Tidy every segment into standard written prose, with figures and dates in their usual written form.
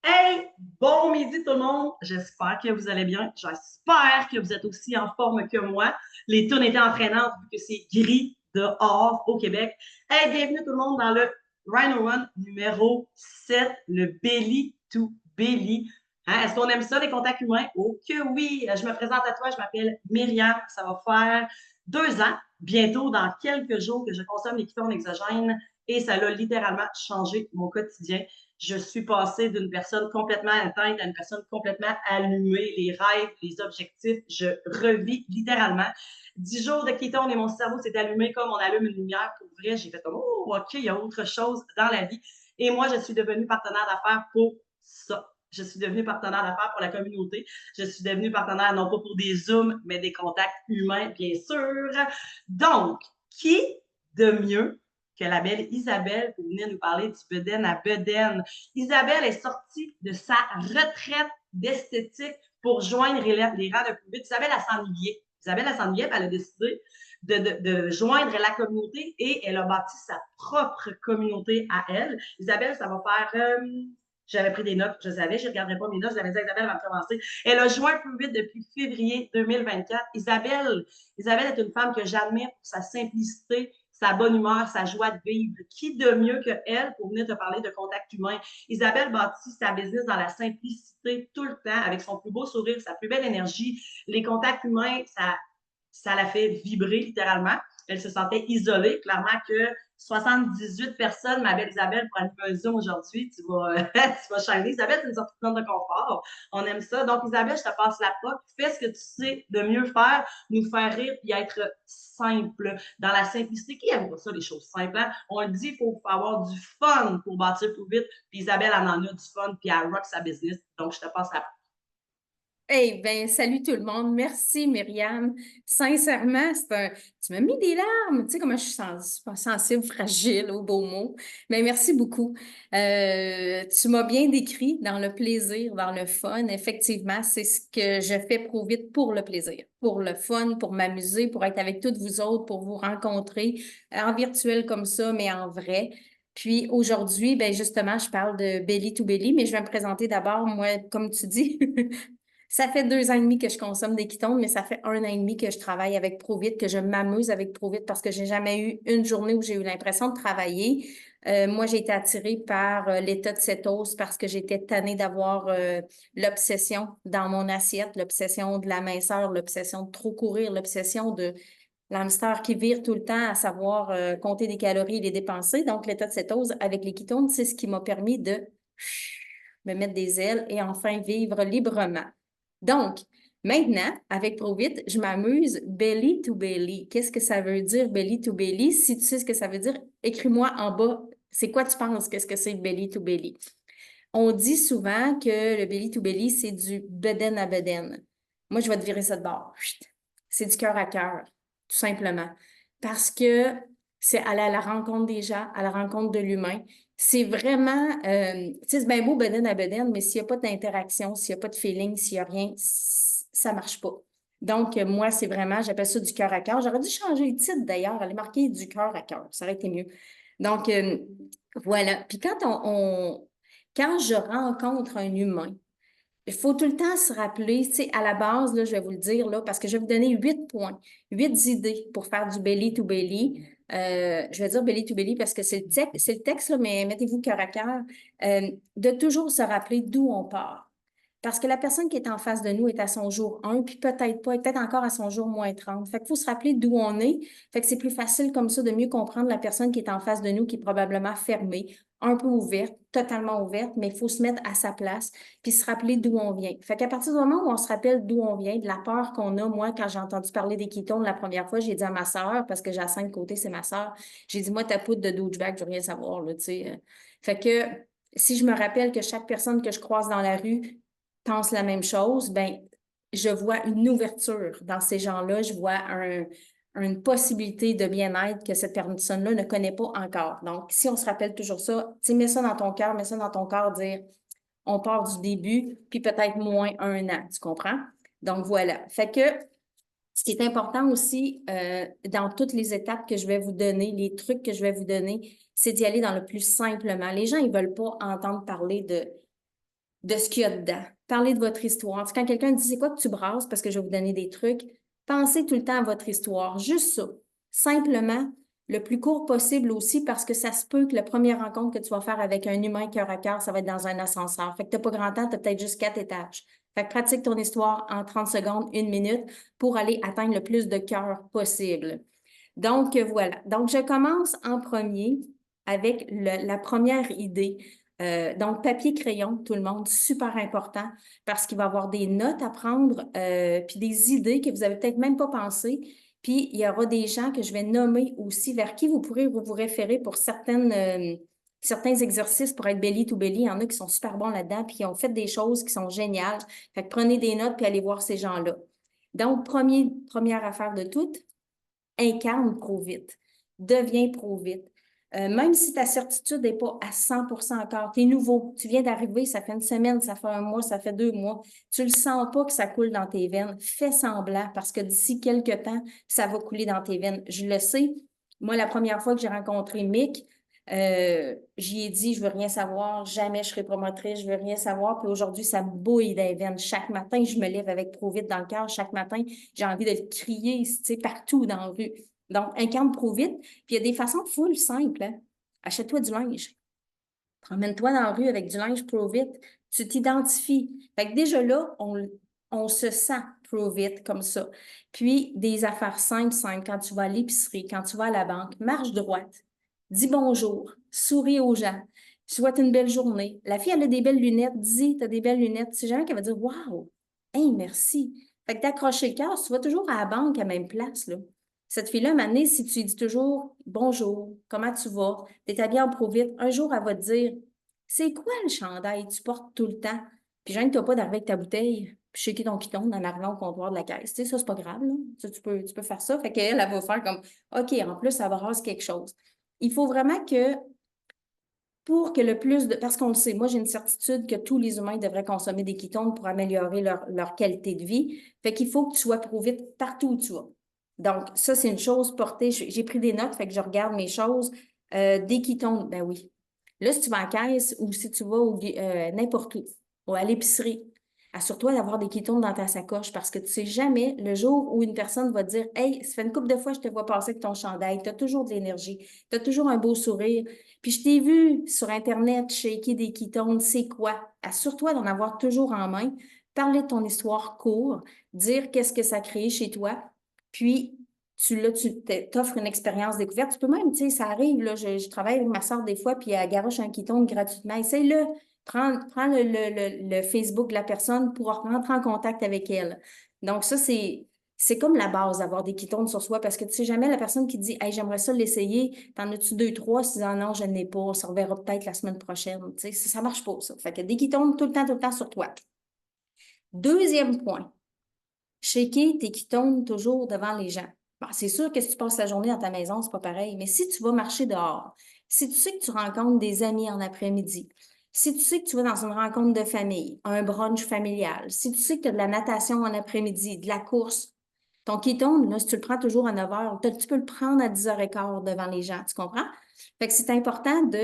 Hey, bon midi tout le monde. J'espère que vous allez bien. J'espère que vous êtes aussi en forme que moi. Les tunes étaient entraînantes vu que c'est gris dehors au Québec. Hey, bienvenue tout le monde dans le Rhino One numéro 7, le Belly to Belly. Hein, est-ce qu'on aime ça, les contacts humains? Oh que oui! Je me présente à toi, je m'appelle Myriam. Ça va faire 2 ans, bientôt dans quelques jours, que je consomme les ketones exogènes et ça a littéralement changé mon quotidien. Je suis passée d'une personne complètement éteinte à une personne complètement allumée, les rêves, les objectifs, je revis littéralement. 10 jours de kétone et mon cerveau s'est allumé comme on allume une lumière. Pour vrai, j'ai fait comme, oh, OK, il y a autre chose dans la vie. Et moi, je suis devenue partenaire d'affaires pour ça. Je suis devenue partenaire d'affaires pour la communauté. Je suis devenue partenaire non pas pour des Zooms, mais des contacts humains, bien sûr. Donc, qui de mieux que la belle Isabelle pour venir nous parler du Beden à Beden. Isabelle est sortie de sa retraite d'esthétique pour joindre les rangs de plus vite. Isabelle, elle s'ennuyait. Isabelle, elle s'ennuyait, elle a décidé de joindre la communauté et elle a bâti sa propre communauté à elle. Isabelle, ça va faire... j'avais pris des notes, je savais, je ne regarderai pas mes notes, j'avais dit Isabelle va commencer. Elle a joint plus vite depuis février 2024. Isabelle est une femme que j'admire pour sa simplicité, sa bonne humeur, sa joie de vivre. Qui de mieux que elle pour venir te parler de contact humain? Isabelle bâtit sa business dans la simplicité tout le temps, avec son plus beau sourire, sa plus belle énergie. Les contacts humains, ça la fait vibrer littéralement. Elle se sentait isolée. Clairement que 78 personnes, ma belle Isabelle, pour animer un Zoom aujourd'hui, tu vas shiner. Isabelle, c'est une sortie de zone de confort. On aime ça. Donc, Isabelle, je te passe la porte. Fais ce que tu sais de mieux faire, nous faire rire et être simple. Dans la simplicité, qui aime pas ça, les choses simples? Hein? On le dit, il faut avoir du fun pour bâtir plus vite. Puis Isabelle, elle en a du fun, puis elle rock sa business. Donc, je te passe la porte. Eh bien, salut tout le monde. Merci, Myriam. Sincèrement, tu m'as mis des larmes. Tu sais comment je suis sensible, fragile aux beaux mots. Mais merci beaucoup. Tu m'as bien décrit dans le plaisir, dans le fun. Effectivement, c'est ce que je fais pro vite pour le plaisir, pour le fun, pour m'amuser, pour être avec toutes vous autres, pour vous rencontrer en virtuel comme ça, mais en vrai. Puis aujourd'hui, ben justement, je parle de belly to belly, mais je vais me présenter d'abord, moi, comme tu dis. Ça fait 2 ans et demi que je consomme des ketones, mais ça fait 1 an et demi que je travaille avec ProVit, que je m'amuse avec ProVit parce que j'ai jamais eu une journée où j'ai eu l'impression de travailler. Moi, j'ai été attirée par l'état de cétose parce que j'étais tannée d'avoir l'obsession dans mon assiette, l'obsession de la minceur, l'obsession de trop courir, l'obsession de l'hamster qui vire tout le temps à savoir compter des calories et les dépenser. Donc, l'état de cétose avec les ketones, c'est ce qui m'a permis de me mettre des ailes et enfin vivre librement. Donc, maintenant, avec ProVit, je m'amuse belly to belly. Qu'est-ce que ça veut dire belly to belly? Si tu sais ce que ça veut dire, écris-moi en bas. C'est quoi tu penses? Qu'est-ce que c'est belly to belly? On dit souvent que le belly to belly, c'est du beden à beden. Moi, je vais te virer ça de bord. Chut. C'est du cœur à cœur, tout simplement. Parce que c'est aller à la rencontre des gens, à la rencontre de l'humain. C'est vraiment, tu sais, c'est bien beau beden à beden, mais s'il n'y a pas d'interaction, s'il n'y a pas de feeling, s'il n'y a rien, ça marche pas. Donc, moi, c'est vraiment, j'appelle ça du cœur à cœur. J'aurais dû changer le titre d'ailleurs, aller marquer du cœur à cœur. Ça aurait été mieux. Donc, voilà. Puis quand je rencontre un humain, il faut tout le temps se rappeler, tu sais, à la base, là, je vais vous le dire, là, parce que je vais vous donner 8 points, 8 idées pour faire du belly to belly. Je vais dire belly to belly parce que c'est le texte, là, mais mettez-vous cœur à cœur. De toujours se rappeler d'où on part. Parce que la personne qui est en face de nous est à son jour 1, puis peut-être pas, peut-être encore à son jour -30. Fait qu'il faut se rappeler d'où on est. Fait que c'est plus facile comme ça de mieux comprendre la personne qui est en face de nous, qui est probablement fermée, un peu ouverte, totalement ouverte, mais il faut se mettre à sa place, puis se rappeler d'où on vient. Fait qu'à partir du moment où on se rappelle d'où on vient, de la peur qu'on a, moi, quand j'ai entendu parler des ketones la première fois, j'ai dit à ma sœur, parce que j'ai à 5 côtés, c'est ma sœur, j'ai dit, moi, ta poudre de douchebag, je veux rien savoir, là, tu sais. Fait que si je me rappelle que chaque personne que je croise dans la rue pense la même chose, ben, je vois une ouverture dans ces gens-là, je vois une possibilité de bien-être que cette personne-là ne connaît pas encore. Donc, si on se rappelle toujours ça, tu sais, mets ça dans ton cœur, mets ça dans ton corps, dire on part du début, puis peut-être moins 1 an, tu comprends? Donc, voilà. Fait que ce qui est important aussi dans toutes les étapes que je vais vous donner, les trucs que je vais vous donner, c'est d'y aller dans le plus simplement. Les gens, ils veulent pas entendre parler de ce qu'il y a dedans. Parlez de votre histoire. Quand quelqu'un dit c'est quoi que tu brasses, parce que je vais vous donner des trucs, pensez tout le temps à votre histoire. Juste ça. Simplement, le plus court possible aussi, parce que ça se peut que la première rencontre que tu vas faire avec un humain cœur à cœur, ça va être dans un ascenseur. Fait que tu n'as pas grand temps, tu as peut-être juste 4 étages. Fait que pratique ton histoire en 30 secondes, 1 minute, pour aller atteindre le plus de cœur possible. Donc, voilà. Donc, je commence en premier avec la première idée. Donc, papier-crayon, tout le monde, super important parce qu'il va y avoir des notes à prendre, puis des idées que vous n'avez peut-être même pas pensé. Puis, il y aura des gens que je vais nommer aussi vers qui vous pourrez vous référer pour certains exercices pour être belly to belly. Il y en a qui sont super bons là-dedans, puis qui ont fait des choses qui sont géniales. Fait que prenez des notes puis allez voir ces gens-là. Donc, première affaire de toutes, incarne Pro-Vite, deviens Pro-Vite. Même si ta certitude n'est pas à 100% encore, tu es nouveau, tu viens d'arriver, ça fait 1 semaine, ça fait 1 mois, ça fait 2 mois, tu ne le sens pas que ça coule dans tes veines, fais semblant parce que d'ici quelques temps, ça va couler dans tes veines. Je le sais, moi, la première fois que j'ai rencontré Mick, j'y ai dit, je veux rien savoir, jamais je serai promotrice, je veux rien savoir. Puis aujourd'hui, ça me bouille dans les veines. Chaque matin, je me lève avec Pro-Vite dans le cœur. Chaque matin, j'ai envie de le crier, tu sais, partout dans la rue. Donc, incarne Pro-Vite. Puis il y a des façons full simples, hein. Achète-toi du linge. Promène-toi dans la rue avec du linge Pro-Vite. Tu t'identifies. Fait que déjà là, on se sent Pro-Vite comme ça. Puis, des affaires simples, simples. Quand tu vas à l'épicerie, quand tu vas à la banque, marche droite. Dis bonjour. Souris aux gens. Souhaite une belle journée. La fille, elle a des belles lunettes. Dis, t'as des belles lunettes. C'est jamais qu'elle va dire waouh, hey, merci. Fait que t'accroches le cœur, tu vas toujours à la banque à la même place, là. Cette fille-là, Mané, si tu lui dis toujours bonjour, comment tu vas, t'es habillée en Pro-Vite, un jour, elle va te dire c'est quoi le chandail que tu portes tout le temps? Puis, gêne-toi pas d'arriver avec ta bouteille, puis shaker ton piton en arrivant au comptoir de la caisse. Tu sais, ça, c'est pas grave, là. Ça, tu peux faire ça. Fait qu'elle, elle va faire comme OK, en plus, ça brasse quelque chose. Il faut vraiment que pour que le plus de... Parce qu'on le sait, moi, j'ai une certitude que tous les humains devraient consommer des ketones pour améliorer leur qualité de vie. Fait qu'il faut que tu sois Pro-Vite partout où tu vas. Donc, ça, c'est une chose portée. J'ai pris des notes, fait que je regarde mes choses. Des ketones, ben oui. Là, si tu vas en caisse ou si tu vas n'importe où, ou à l'épicerie, assure-toi d'avoir des ketones dans ta sacoche parce que tu ne sais jamais le jour où une personne va te dire hey, ça fait une couple de fois que je te vois passer avec ton chandail, tu as toujours de l'énergie, tu as toujours un beau sourire. Puis je t'ai vu sur Internet shaker des ketones, c'est quoi? Assure-toi d'en avoir toujours en main, parler de ton histoire court, dire qu'est-ce que ça crée chez toi, puis tu t'offres une expérience découverte. Tu peux même, tu sais, ça arrive, là, je travaille avec ma soeur des fois, puis elle garoche un ketone gratuitement. Essaye-le. Prends le Facebook de la personne pour rentrer en contact avec elle. Donc, ça, c'est comme la base d'avoir des ketones sur soi parce que tu sais jamais la personne qui dit hey, j'aimerais ça l'essayer. T'en as-tu 2, 3? Si ah, non, je n'ai pas, on se reverra peut-être la semaine prochaine. Tu sais, ça marche pas, ça. Fait que des ketones tout le temps sur toi. Deuxième point, shaker tes ketones toujours devant les gens. Bon, c'est sûr que si tu passes la journée dans ta maison, c'est pas pareil, mais si tu vas marcher dehors, si tu sais que tu rencontres des amis en après-midi, si tu sais que tu vas dans une rencontre de famille, un brunch familial, si tu sais que tu as de la natation en après-midi, de la course, ton ketone, là, si tu le prends toujours à 9 heures, tu peux le prendre à 10h15 devant les gens, tu comprends? Fait que c'est important tu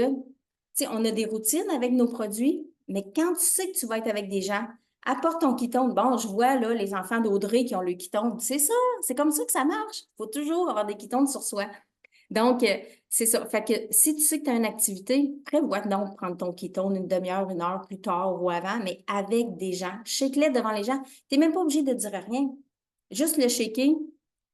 sais, on a des routines avec nos produits, mais quand tu sais que tu vas être avec des gens, apporte ton ketone. Bon, je vois là les enfants d'Audrey qui ont le ketone. C'est ça, c'est comme ça que ça marche. Il faut toujours avoir des ketones sur soi. Donc, c'est ça. Fait que si tu sais que tu as une activité, prévois donc prendre ton ketone 1 demi-heure, 1 heure plus tard ou avant, mais avec des gens. Shake-les devant les gens. Tu n'es même pas obligé de dire rien. Juste le shaker,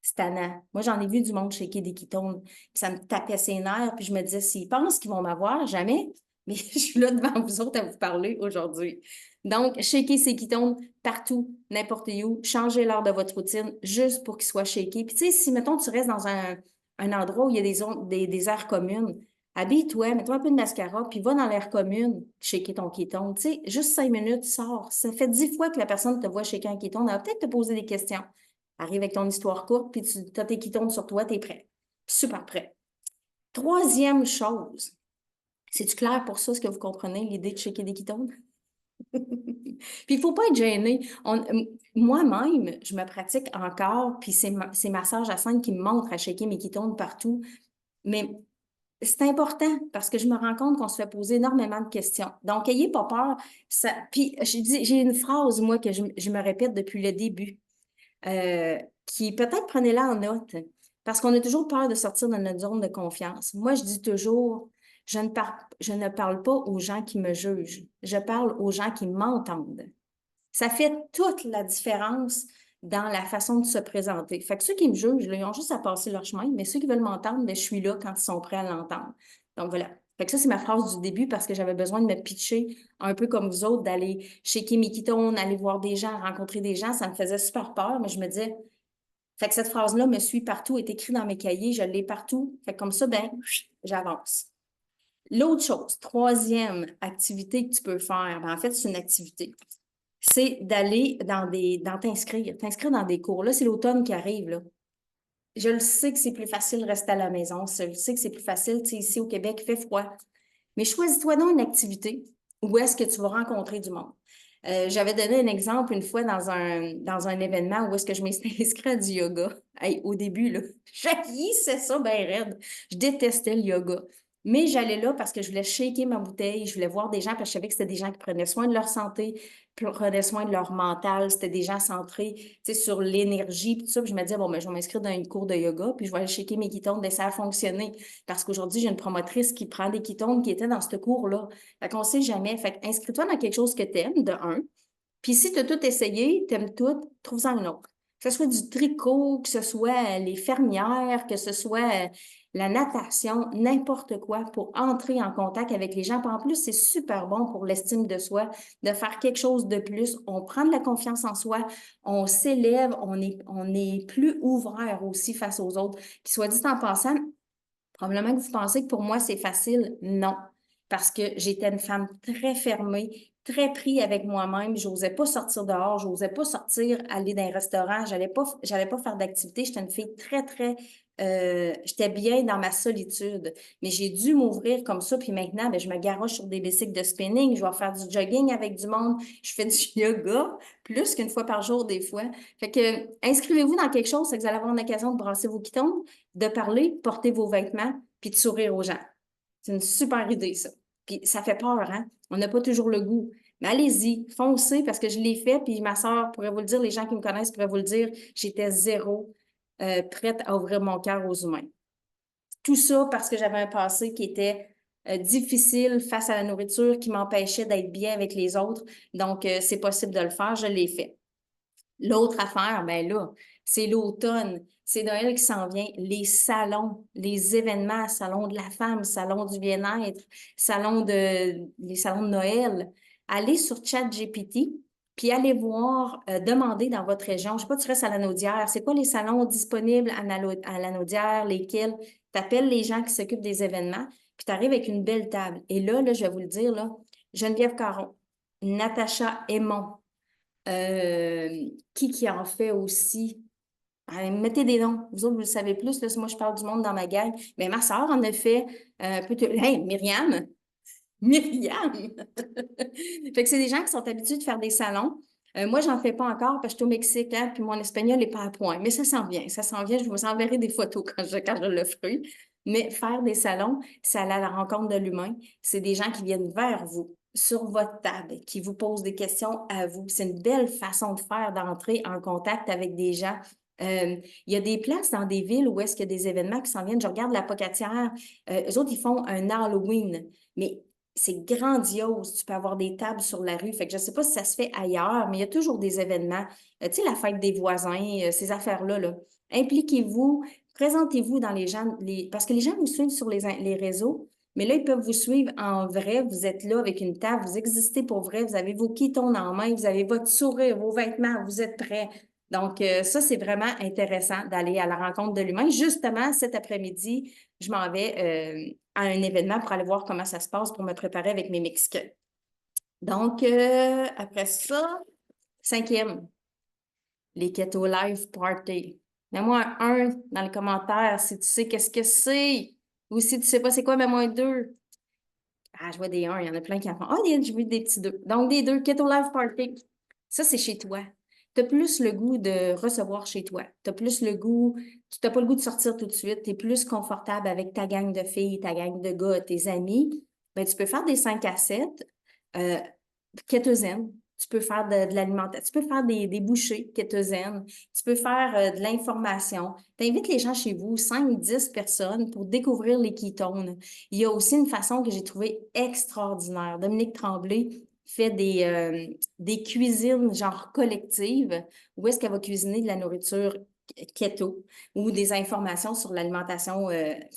c'est tannant. Moi, j'en ai vu du monde shaker des ketones. Puis ça me tapait ses nerfs. Puis je me disais, s'ils pensent qu'ils vont m'avoir, jamais. Mais je suis là devant vous autres à vous parler aujourd'hui. Donc, shaker ces ketones partout, n'importe où. Changez l'heure de votre routine juste pour qu'ils soient shakés. Puis tu sais, si, mettons, tu restes dans un endroit où il y a des aires communes, habille-toi, mets-toi un peu de mascara, puis va dans l'air commune, shaker ton ketone. Tu sais, juste 5 minutes, sors. Ça fait 10 fois que la personne te voit shaker un ketone. Elle va peut-être te poser des questions. Arrive avec ton histoire courte, puis tu as tes ketones sur toi, tu es prêt. Super prêt. Troisième chose, c'est-tu clair pour ça, ce que vous comprenez, l'idée de shaker des ketones? Puis il ne faut pas être gêné. Moi-même, je me pratique encore, puis c'est ma sœur Jacinthe qui me montre à shaker mes ketones partout. Mais c'est important parce que je me rends compte qu'on se fait poser énormément de questions. Donc, ayez pas peur. Puis, j'ai une phrase, moi, que je me répète depuis le début, qui peut-être prenez-la en note, parce qu'on a toujours peur de sortir de notre zone de confiance. Moi, je dis toujours, je ne parle pas aux gens qui me jugent, je parle aux gens qui m'entendent. Ça fait toute la différence dans la façon de se présenter. Fait que ceux qui me jugent, là, ils ont juste à passer leur chemin, mais ceux qui veulent m'entendre, ben, je suis là quand ils sont prêts à l'entendre. Donc voilà. Fait que ça, c'est ma phrase du début parce que j'avais besoin de me pitcher un peu comme vous autres, d'aller chez Kimi Keaton, aller voir des gens, rencontrer des gens. Ça me faisait super peur, mais je me disais, fait que cette phrase-là me suit partout, est écrite dans mes cahiers, je l'ai partout. Fait que comme ça, ben, j'avance. L'autre chose, troisième activité que tu peux faire, ben, en fait, c'est une activité, c'est d'aller t'inscrire dans des cours. Là, c'est l'automne qui arrive, là. Je le sais que c'est plus facile de rester à la maison. Je le sais que c'est plus facile, tu sais, ici au Québec, il fait froid. Mais choisis-toi donc une activité où est-ce que tu vas rencontrer du monde. J'avais donné un exemple une fois dans un événement où est-ce que je m'étais inscrite à du yoga. Hey, au début, là, j'haïssais ça bien raide. Je détestais le yoga. Mais j'allais là parce que je voulais shaker ma bouteille, je voulais voir des gens parce que je savais que c'était des gens qui prenaient soin de leur santé, prenaient soin de leur mental, c'était des gens centrés, tu sais, sur l'énergie, puis tout ça. Puis je me disais, bon, ben, je vais m'inscrire dans une cours de yoga, puis je vais aller shaker mes ketones, ben, ça a fonctionné. Parce qu'aujourd'hui, j'ai une promotrice qui prend des ketones qui était dans ce cours-là. Fait qu'on sait jamais. Fait inscris-toi dans quelque chose que tu aimes, de un. Puis si tu as tout essayé, tu aimes tout, trouve-en une autre. Que ce soit du tricot, que ce soit les fermières, que ce soit la natation, n'importe quoi pour entrer en contact avec les gens. Puis en plus, c'est super bon pour l'estime de soi de faire quelque chose de plus. On prend de la confiance en soi, on s'élève, on est plus ouvert aussi face aux autres. Puis soit dit en passant, probablement que vous pensez que pour moi, c'est facile. Non, parce que j'étais une femme très fermée, très prise avec moi-même. Je n'osais pas sortir dehors, je n'osais pas sortir, aller dans un restaurant. J'allais pas faire d'activité. J'étais une fille j'étais bien dans ma solitude. Mais j'ai dû m'ouvrir comme ça. Puis maintenant, ben, je me garoche sur des bicycles de spinning. Je vais faire du jogging avec du monde. Je fais du yoga plus qu'une fois par jour des fois. Fait que inscrivez-vous dans quelque chose, c'est que vous allez avoir une occasion de brasser vos pitons, de parler, porter vos vêtements, puis de sourire aux gens. C'est une super idée, ça. Puis ça fait peur, hein? On n'a pas toujours le goût. Mais allez-y, foncez, parce que je l'ai fait, puis ma soeur pourrait vous le dire, les gens qui me connaissent pourraient vous le dire, j'étais zéro prête à ouvrir mon cœur aux humains. Tout ça parce que j'avais un passé qui était difficile face à la nourriture, qui m'empêchait d'être bien avec les autres. Donc, c'est possible de le faire, je l'ai fait. L'autre affaire, ben là, c'est l'automne. C'est Noël qui s'en vient. Les salons, les événements, salon de la femme, salon du bien-être, les salons de Noël. Allez sur ChatGPT, puis allez voir, demandez dans votre région. Je ne sais pas, tu restes à la Naudière. C'est quoi les salons disponibles à la Naudière, lesquels? Tu appelles les gens qui s'occupent des événements, puis tu arrives avec une belle table. Et là, je vais vous le dire, là, Geneviève Caron, Natacha Aymon, qui en fait aussi? Mettez des noms. Vous autres, vous le savez plus. Là, moi, je parle du monde dans ma gang. Mais ma soeur en a fait un peu. Hey, Myriam! Myriam! Fait que c'est des gens qui sont habitués de faire des salons. Moi, j'en fais pas encore parce que je suis au Mexique, hein, puis mon espagnol n'est pas à point. Mais ça s'en vient. Ça s'en vient. Je vous enverrai des photos quand je le ferai. Mais faire des salons, c'est aller à la rencontre de l'humain. C'est des gens qui viennent vers vous, sur votre table, qui vous posent des questions à vous. C'est une belle façon de faire, d'entrer en contact avec des gens. Il y a des places dans des villes où est-ce qu'il y a des événements qui s'en viennent. Je regarde la Pocatière. Eux autres, ils font un Halloween. Mais c'est grandiose. Tu peux avoir des tables sur la rue. Fait que je ne sais pas si ça se fait ailleurs, mais il y a toujours des événements. Tu sais, la fête des voisins, ces affaires-là, là. Impliquez-vous, présentez-vous dans les gens, parce que les gens vous suivent sur les réseaux, mais là, ils peuvent vous suivre en vrai. Vous êtes là avec une table, vous existez pour vrai, vous avez vos quittons en main, vous avez votre sourire, vos vêtements, vous êtes prêts. Donc, ça, c'est vraiment intéressant d'aller à la rencontre de l'humain. Justement, cet après-midi, je m'en vais à un événement pour aller voir comment ça se passe pour me préparer avec mes Mexicains. Donc, après ça, cinquième, les Keto Live Party. Mets-moi un dans les commentaires si tu sais qu'est-ce que c'est. Ou si tu sais pas c'est quoi, mets-moi un 2. Ah, je vois des 1, il y en a plein qui en font. Ah, j'ai vu des petits 2. Donc, des 2, Keto Live Party. Ça, c'est chez toi. tu as plus le goût de recevoir chez toi. Tu as plus le goût, tu n'as pas le goût de sortir tout de suite, tu es plus confortable avec ta gang de filles, ta gang de gars, tes amis. Ben, tu peux faire des 5 à 7 euh, kétosène. Tu peux faire de l'alimentation, tu peux faire des bouchées kétosène, tu peux faire de l'information. Tu invites les gens chez vous, 5, 10 personnes, pour découvrir les ketones. Il y a aussi une façon que j'ai trouvée extraordinaire. Dominique Tremblay fait des cuisines genre collectives où est-ce qu'elle va cuisiner de la nourriture keto ou des informations sur l'alimentation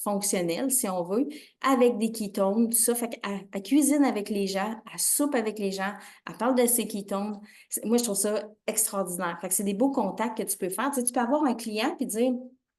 fonctionnelle, si on veut, avec des ketones, tout ça. Fait qu'elle cuisine avec les gens, elle soupe avec les gens, elle parle de ses ketones. Moi, je trouve ça extraordinaire. Fait que c'est des beaux contacts que tu peux faire. Tu sais, tu peux avoir un client puis dire,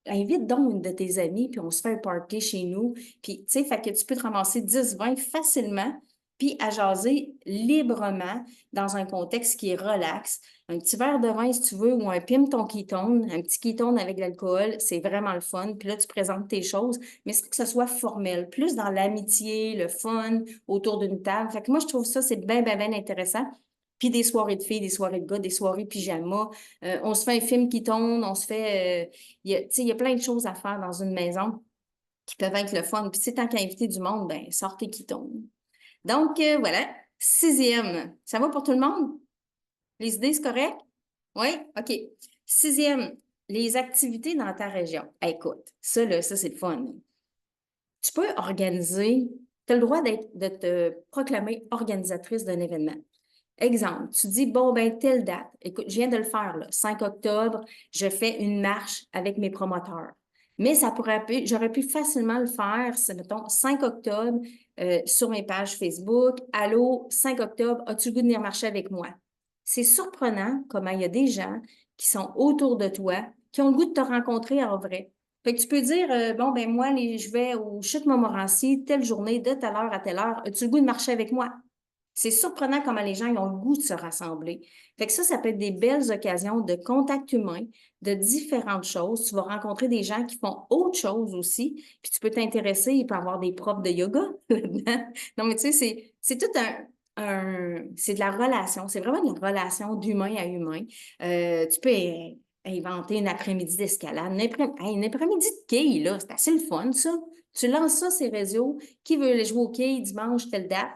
invite donc une de tes amies, puis on se fait un party chez nous. Puis, tu sais, fait que tu peux te ramasser 10, 20 facilement, puis à jaser librement dans un contexte qui est relax. Un petit verre de vin, si tu veux, ou un pime ton ketone, un petit ketone avec de l'alcool, c'est vraiment le fun. Puis là, tu présentes tes choses, mais c'est que ce soit formel, plus dans l'amitié, le fun, autour d'une table. Fait que moi, je trouve ça, c'est bien, bien, bien intéressant. Puis des soirées de filles, des soirées de gars, des soirées pyjama. On se fait un film qui tourne, on se fait... tu sais, il y a plein de choses à faire dans une maison qui peuvent être le fun. Puis, tu sais, tant qu'à inviter du monde, ben sortez qui tombe. Donc, voilà. 6e. Ça va pour tout le monde? Les idées, c'est correct? Oui? OK. 6e, les activités dans ta région. Écoute, ça, là, ça, c'est le fun. Tu peux organiser, tu as le droit de te proclamer organisatrice d'un événement. Exemple, tu dis, bon, ben, telle date. Écoute, je viens de le faire, là, 5 octobre, je fais une marche avec mes promoteurs. Mais j'aurais pu facilement le faire, c'est, mettons, 5 octobre, sur mes pages Facebook. Allô, 5 octobre, as-tu le goût de venir marcher avec moi? C'est surprenant comment il y a des gens qui sont autour de toi, qui ont le goût de te rencontrer en vrai. Fait que tu peux dire, bon, ben, moi, je vais au Chute Montmorency, telle journée, de telle heure à telle heure, as-tu le goût de marcher avec moi? C'est surprenant comment les gens ils ont le goût de se rassembler. Fait que ça peut être des belles occasions de contact humain, de différentes choses. Tu vas rencontrer des gens qui font autre chose aussi, puis tu peux t'intéresser, il peut y avoir des profs de yoga là-dedans. Non, mais tu sais, c'est tout c'est de la relation, c'est vraiment de la relation d'humain à humain. Tu peux inventer une après-midi d'escalade, une après-midi de quilles, là, c'est assez le fun, ça. Tu lances ça sur les réseaux, qui veut aller jouer au quilles dimanche, telle date,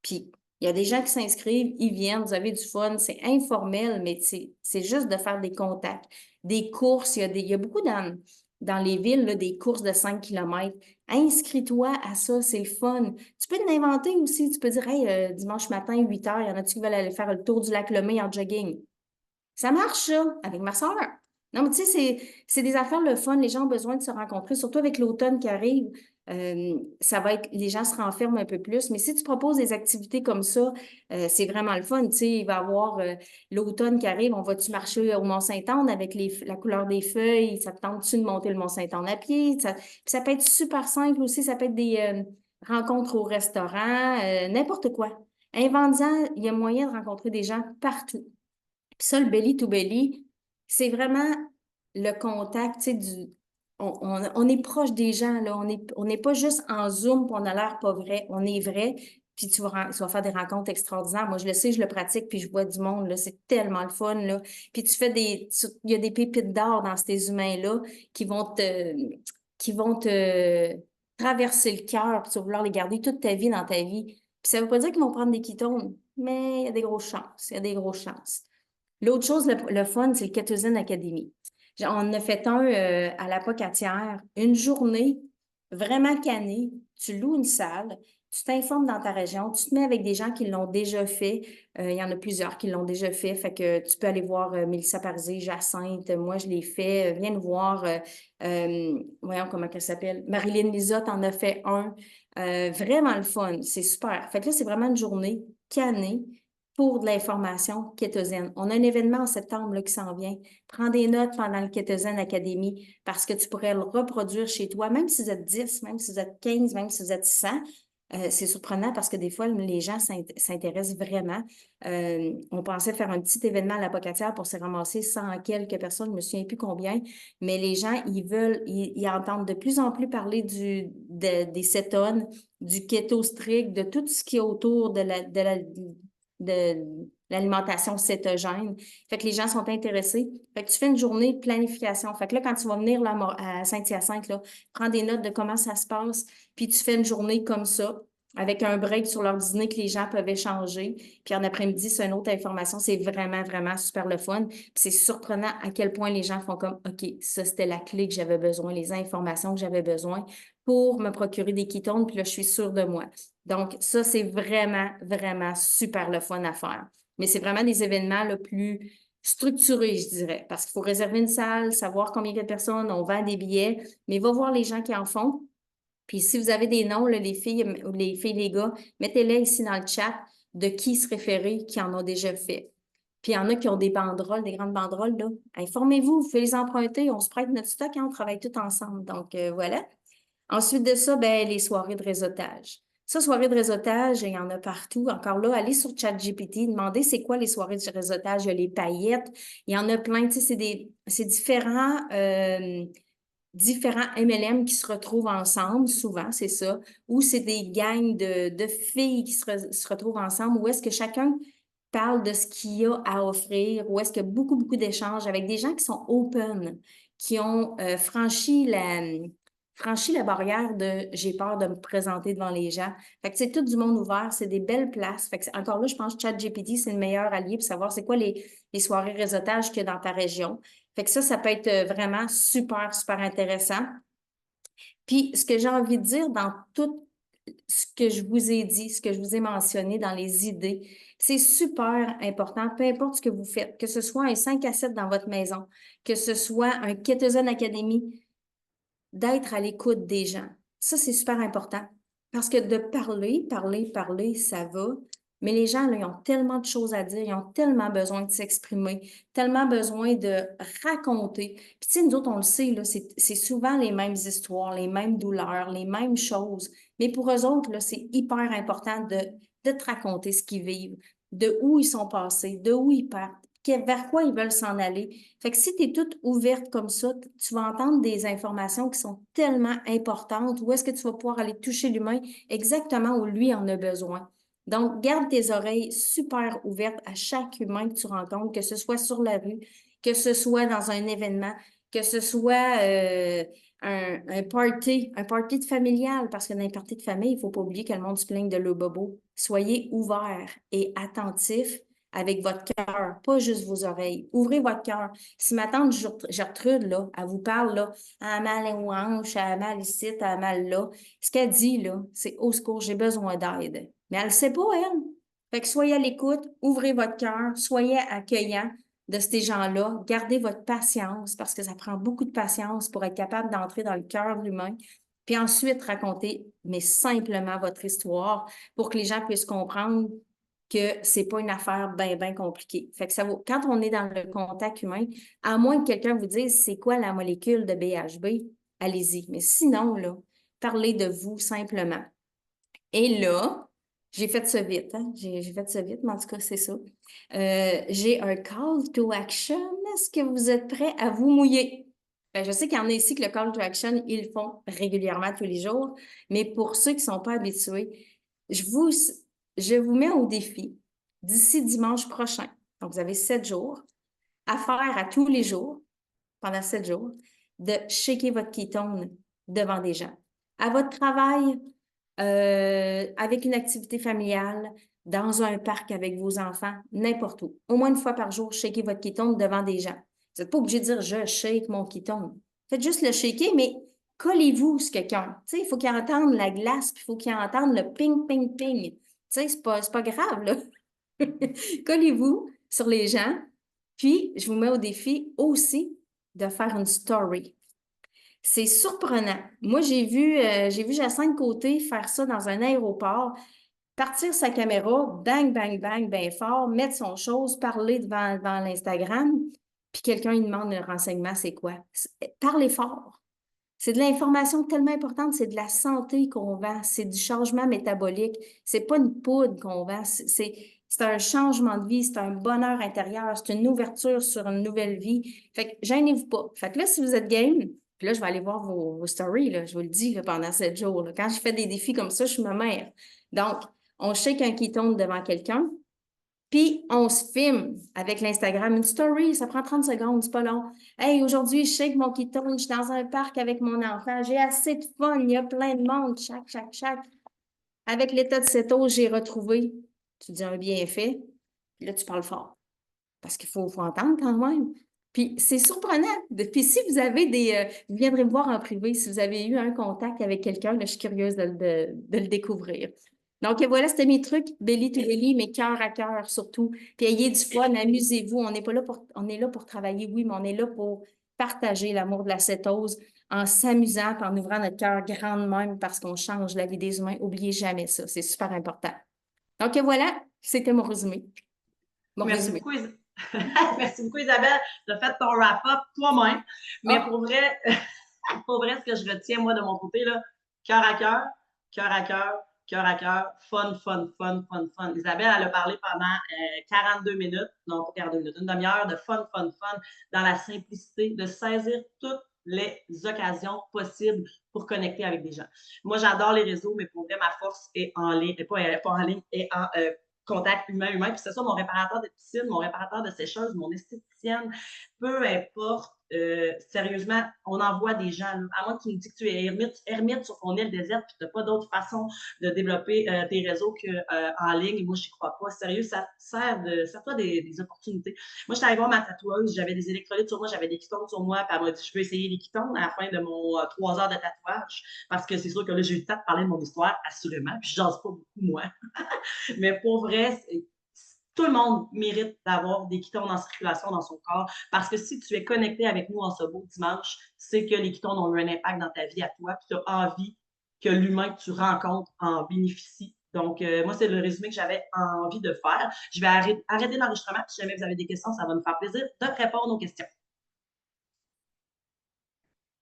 puis il y a des gens qui s'inscrivent, ils viennent, vous avez du fun, c'est informel, mais c'est juste de faire des contacts. Des courses, il y a beaucoup dans les villes, là, des courses de 5 km. Inscris-toi à ça, c'est le fun. Tu peux l'inventer aussi, tu peux dire, hey, dimanche matin, 8 heures, il y en a-tu qui veulent aller faire le tour du lac Lemay en jogging? Ça marche, ça, avec ma soeur. Non, mais tu sais, c'est des affaires le fun. Les gens ont besoin de se rencontrer, surtout avec l'automne qui arrive. Ça va être, les gens se renferment un peu plus. Mais si tu proposes des activités comme ça, c'est vraiment le fun. Tu sais, il va y avoir l'automne qui arrive. On va-tu marcher au Mont-Saint-Anne avec la couleur des feuilles? Ça te tente-tu de monter le Mont-Saint-Anne à pied? Ça peut être super simple aussi. Ça peut être des rencontres au restaurant, n'importe quoi. Invente-en, il y a moyen de rencontrer des gens partout. Puis ça, le belly to belly, c'est vraiment le contact, tu sais, on est proche des gens, là. On n'est pas juste en Zoom, puis on a l'air pas vrai. On est vrai, puis tu vas faire des rencontres extraordinaires. Moi, je le sais, je le pratique, puis je vois du monde, là. C'est tellement le fun, là. Puis il y a des pépites d'or dans ces humains-là qui vont te traverser le cœur, puis tu vas vouloir les garder toute ta vie dans ta vie. Puis ça veut pas dire qu'ils vont prendre des ketones, mais il y a des grosses chances. Il y a des grosses chances. L'autre chose, le fun, c'est le Ketosène Academy. On en a fait un à la Pocatière, une journée vraiment canée. Tu loues une salle, tu t'informes dans ta région, tu te mets avec des gens qui l'ont déjà fait. Il y en a plusieurs qui l'ont déjà fait. Fait que tu peux aller voir Mélissa Parisé, Jacinthe. Moi, je l'ai fait. Viens nous voir. Voyons comment elle s'appelle. Marilyn Lisotte en a fait un. Vraiment le fun. C'est super. Fait que là, c'est vraiment une journée canée pour de l'information kétosène. On a un événement en septembre là, qui s'en vient. Prends des notes pendant le Ketosène Academy parce que tu pourrais le reproduire chez toi, même si vous êtes 10, même si vous êtes 15, même si vous êtes 100. C'est surprenant parce que des fois, les gens s'intéressent vraiment. On pensait faire un petit événement à la Pocatière pour se ramasser 100 quelques personnes, je ne me souviens plus combien, mais les gens, ils entendent de plus en plus parler des cétones, du keto strict, de tout ce qui est autour de de l'alimentation cétogène. Fait que les gens sont intéressés. Fait que tu fais une journée de planification. Fait que là, quand tu vas venir là, à Saint-Hyacinthe, là, prends des notes de comment ça se passe, puis tu fais une journée comme ça, avec un break sur leur dîner que les gens peuvent échanger. Puis en après-midi, c'est une autre information. C'est vraiment, vraiment super le fun. Puis c'est surprenant à quel point les gens font comme, OK, ça, c'était la clé que j'avais besoin, les informations que j'avais besoin pour me procurer des ketones. Puis là, je suis sûre de moi. Donc, ça, c'est vraiment, vraiment super le fun à faire. Mais c'est vraiment des événements le plus structurés, je dirais, parce qu'il faut réserver une salle, savoir combien de personnes, on vend des billets, mais va voir les gens qui en font. Puis si vous avez des noms, là, les filles, les gars, mettez-les ici dans le chat de qui se référer, qui en ont déjà fait. Puis il y en a qui ont des banderoles, des grandes banderoles, là. Informez-vous, vous pouvez les emprunter, on se prête notre stock, hein, on travaille tout ensemble. Donc, voilà. Ensuite de ça, ben, les soirées de réseautage. Ça, soirées de réseautage, il y en a partout. Encore là, allez sur ChatGPT, demandez c'est quoi les soirées de réseautage. Il y a les paillettes, il y en a plein. Tu sais, c'est différents MLM qui se retrouvent ensemble, souvent, c'est ça, ou c'est des gangs de filles qui se retrouvent ensemble, où est-ce que chacun parle de ce qu'il y a à offrir, où est-ce qu'il y a beaucoup, beaucoup d'échanges avec des gens qui sont open, qui ont franchi la barrière de j'ai peur de me présenter devant les gens. Fait que c'est tout du monde ouvert, c'est des belles places. Fait que encore là, je pense que ChatGPT, c'est le meilleur allié pour savoir c'est quoi les soirées réseautage qu'il y a dans ta région. Fait que ça peut être vraiment super, super intéressant. Puis, ce que j'ai envie de dire dans tout ce que je vous ai dit, ce que je vous ai mentionné dans les idées, c'est super important, peu importe ce que vous faites, que ce soit un 5 à 7 dans votre maison, que ce soit un Ketozen Academy, d'être à l'écoute des gens. Ça, c'est super important. Parce que de parler, parler, parler, ça va. Mais les gens, là, ils ont tellement de choses à dire, ils ont tellement besoin de s'exprimer, tellement besoin de raconter. Puis, tu sais, nous autres, on le sait, là, c'est souvent les mêmes histoires, les mêmes douleurs, les mêmes choses. Mais pour eux autres, là, c'est hyper important de te raconter ce qu'ils vivent, de où ils sont passés, de où ils partent, vers quoi ils veulent s'en aller. Fait que si tu es toute ouverte comme ça, tu vas entendre des informations qui sont tellement importantes, où est-ce que tu vas pouvoir aller toucher l'humain exactement où lui en a besoin. Donc, garde tes oreilles super ouvertes à chaque humain que tu rencontres, que ce soit sur la rue, que ce soit dans un événement, que ce soit un party de familial, parce que dans les parties de famille, il ne faut pas oublier que le monde se plaigne de le bobo. Soyez ouverts et attentifs avec votre cœur, pas juste vos oreilles. Ouvrez votre cœur. Si ma tante Gertrude, là, elle vous parle, là, elle a mal aux hanches, elle a mal ici, elle a mal là, ce qu'elle dit, là, c'est au secours, j'ai besoin d'aide. Mais elle ne sait pas, elle. Fait que soyez à l'écoute, ouvrez votre cœur, soyez accueillant de ces gens-là, gardez votre patience, parce que ça prend beaucoup de patience pour être capable d'entrer dans le cœur de l'humain. Puis ensuite, raconter, mais simplement votre histoire pour que les gens puissent comprendre que c'est pas une affaire bien, bien compliquée. Fait que ça vaut, quand on est dans le contact humain, à moins que quelqu'un vous dise c'est quoi la molécule de BHB, allez-y. Mais sinon, là, parlez de vous simplement. Et là, j'ai fait ça vite, hein? J'ai fait ça vite, mais en tout cas, c'est ça. J'ai un call to action. Est-ce que vous êtes prêts à vous mouiller? Ben, je sais qu'il y en a ici que le call to action, ils le font régulièrement tous les jours, mais pour ceux qui ne sont pas habitués, je vous, je vous mets au défi d'ici dimanche prochain. Donc, vous avez 7 jours à faire à tous les jours, pendant 7 jours, de shaker votre ketone devant des gens. À votre travail, avec une activité familiale, dans un parc avec vos enfants, n'importe où. Au moins une fois par jour, shakez votre ketone devant des gens. Vous n'êtes pas obligé de dire je shake mon ketone. Faites juste le shaker, mais collez-vous sur quelqu'un. Tu sais, il faut qu'il entende la glace, puis il faut qu'il entende le ping, ping, ping. Tu sais, c'est pas grave, là. Collez-vous sur les gens, puis je vous mets au défi aussi de faire une story. C'est surprenant. Moi, j'ai vu Jacinthe Côté faire ça dans un aéroport, partir sa caméra, bang, bang, bang, bien fort, mettre son chose, parler devant l'Instagram, puis quelqu'un lui demande le renseignement, c'est quoi? Parlez fort. C'est de l'information tellement importante, c'est de la santé qu'on vend, c'est du changement métabolique, c'est pas une poudre qu'on vend, c'est un changement de vie, c'est un bonheur intérieur, c'est une ouverture sur une nouvelle vie. Fait que gênez-vous pas. Fait que là, si vous êtes game, puis là, je vais aller voir vos stories, là, je vous le dis, là, pendant 7 jours. Là. Quand je fais des défis comme ça, je suis ma mère. Donc, on shake un ketone devant quelqu'un, Puis, on se filme avec l'Instagram, une story, ça prend 30 secondes, c'est pas long. Hey, aujourd'hui, je shake mon ketone, je suis dans un parc avec mon enfant, j'ai assez de fun, il y a plein de monde, chaque. Avec l'état de cétose, j'ai retrouvé, tu dis un bienfait, puis là, tu parles fort. Parce qu'il faut entendre quand même. Puis c'est surprenant. Puis si vous avez vous viendrez me voir en privé, si vous avez eu un contact avec quelqu'un, là, je suis curieuse de le découvrir. Donc voilà, c'était mes trucs, belly to belly, mais cœur à cœur surtout. Puis ayez du fun, amusez-vous. On n'est pas là on est là pour travailler, oui, mais on est là pour partager l'amour de la cétose en s'amusant, puis en ouvrant notre cœur grand de même parce qu'on change la vie des humains. Oubliez jamais ça, c'est super important. Donc voilà, c'était mon résumé. Mon Merci résumé. beaucoup, Merci beaucoup, Isabelle. Tu as fait ton wrap-up toi-même. Mais Ah, pour vrai, ce que je retiens, moi, de mon côté, là, cœur à cœur, cœur à cœur, cœur à cœur, fun. Isabelle, elle a parlé pendant 42 minutes, non pas 42 minutes, une demi-heure de fun, dans la simplicité, de saisir toutes les occasions possibles pour connecter avec des gens. Moi, j'adore les réseaux, mais pour vrai, ma force est en ligne, pas en ligne, est en contact humain. Puis c'est ça, mon réparateur de piscine, mon réparateur de sécheuse, mon esthéticienne, peu importe. Sérieusement, on envoie des gens, là, à moins que tu me dis que tu es ermite sur ton île déserte, puis tu n'as pas d'autre façon de développer tes réseaux qu'en ligne. Moi, je n'y crois pas. Sérieux, ça sert toi des opportunités. Moi, j'étais allée voir ma tatoueuse, j'avais des électrolytes sur moi, j'avais des ketones sur moi, puis elle m'a dit, je peux essayer les ketones à la fin de mon 3 heures de tatouage, parce que c'est sûr que là, j'ai eu le temps de parler de mon histoire, assurément, puis je jase pas beaucoup, moi. Mais pour vrai, tout le monde mérite d'avoir des ketones en circulation dans son corps parce que si tu es connecté avec nous en ce beau dimanche, c'est que les ketones ont eu un impact dans ta vie à toi, puis tu as envie que l'humain que tu rencontres en bénéficie. Donc, moi, c'est le résumé que j'avais envie de faire. Je vais arrêter l'enregistrement. Si jamais vous avez des questions, ça va me faire plaisir de répondre aux questions.